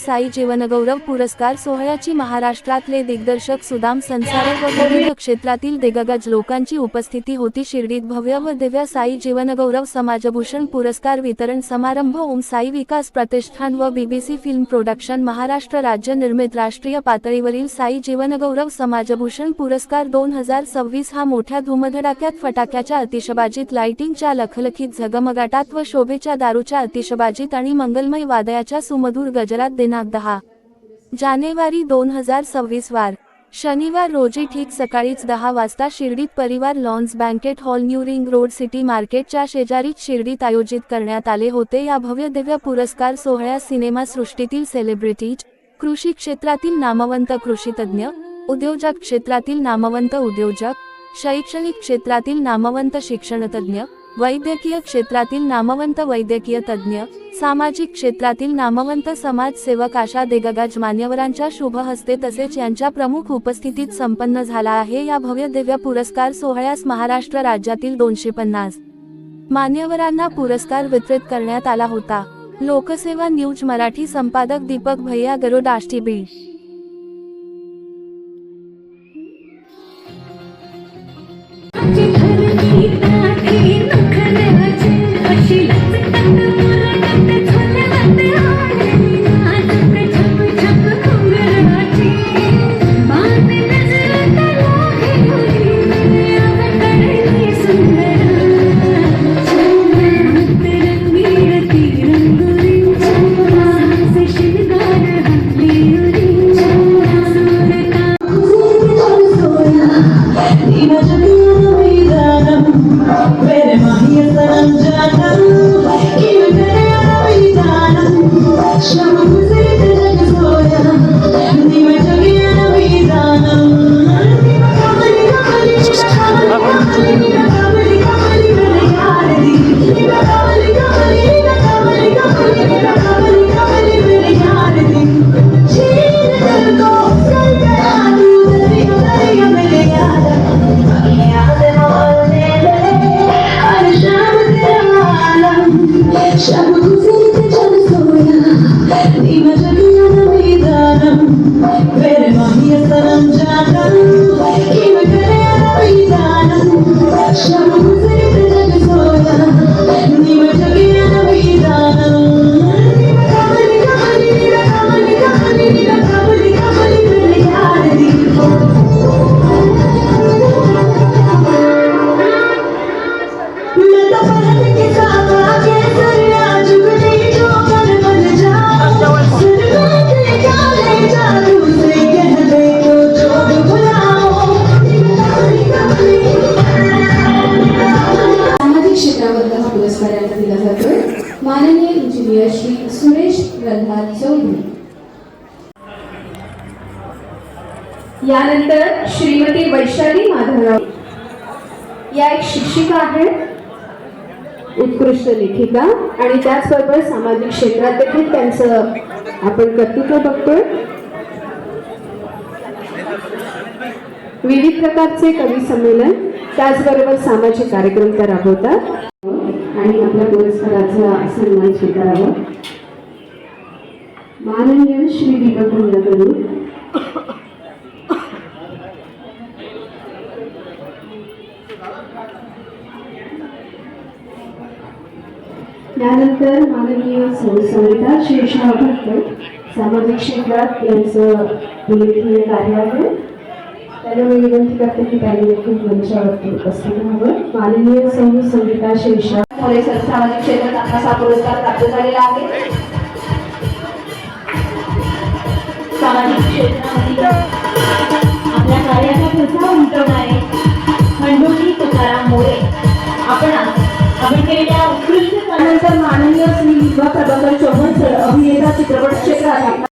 साई जीवनगौरव पुरस्कार सोहळ्याची महाराष्ट्रातले दिग्दर्शक सुदाम संसारे व विविध क्षेत्रातील दिग्गज लोकांची उपस्थिती होती। शिर्डीत भव्य व दिव्य साई जीवनगौरव समाजभूषण पुरस्कार वितरण समारंभ ओम साई विकास प्रतिष्ठान व BBC फिल्म प्रोडक्शन महाराष्ट्र राज्य निर्मित राष्ट्रीय पातळीवरील साई जीवनगौरव समाजभूषण पुरस्कार 2026 हा मोठ्या धुमधडाक्यात फटाक्याच्या आतिषबाजीत, लाइटिंगच्या लखलखीत, झगमगाटात व शोभेच्या दारूच्या आतिषबाजीत आणि मंगलमय वादयाच्या सुमधुर गजरात दिनांक 10 जानेवारी 2026 वार शनिवार रोजी ठीक सकाळीच 10 वाजता शिर्डीत Parivar lawns banquet hall new ring road city मार्केटच्या शेजारीच शिर्डीत आयोजित करण्यात आले होते। या भव्य दिव्य पुरस्कार सोहळ्यात सिनेमा सृष्टीतील सेलिब्रिटीज, कृषी क्षेत्रातील नामवंत कृषीतज्ञ, उद्योजक क्षेत्रातील नामवंत उद्योजक, शैक्षणिक क्षेत्रातील नामवंत शिक्षणतज्ञ, वैद्यकीय क्षेत्रातील नामवंत वैद्यकीय तज्ञ, सामाजिक क्षेत्रातील नामवंत समाजसेवक अशा दिग्गज मान्यवरांच्या शुभ हस्ते तसेच यांच्या प्रमुख उपस्थितीत संपन्न झाला आहे। या भव्य दिव्य पुरस्कार सोहळ्यास महाराष्ट्र राज्यातील 250 मान्यवरांना पुरस्कार वितरित करण्यात आला होता। लोकसेवा न्यूज मराठी संपादक दीपक भैया गरुड आष्टी बीड। माननीय इंजिनियर श्री सुरेश प्रल्हाद चौधरी, यानंतर श्रीमती वैशाली माधवराव, या एक शिक्षिका आहेत, उत्कृष्ट लेखिका आणि त्याचबरोबर सामाजिक क्षेत्रात देखील त्यांचं आपण कर्तृत्व बघतोय। विविध प्रकारचे कवी संमेलन त्याचबरोबर सामाजिक कार्यक्रम त्या राबवतात आणि आपल्या पुरस्काराचा सन्मान स्वीकारावा। माननीय श्री दीपक भैया गरुड, यानंतर माननीय संगीता शीर्षा भट्ट, सामाजिक क्षेत्रात यांचं उल्लेखनीय कार्य आहे। त्यांना मी विनंती करते की त्यांनी देखील मंचावरती उपस्थित व्हावं। माननीय संगीता शीर्षा सामाजिक क्षेत्रात आपला हा पुरस्कार प्राप्त झालेला आहे। सामाजिक क्षेत्रामध्ये आपल्या कार्याचा ठसा उमटवणारे खंडोजी तुकाराम मोरे आपण केलेल्या उत्कृष्ट माननीय श्री प्रभाकर चौहान सर, अभिनेता, चित्रपट क्षेत्रात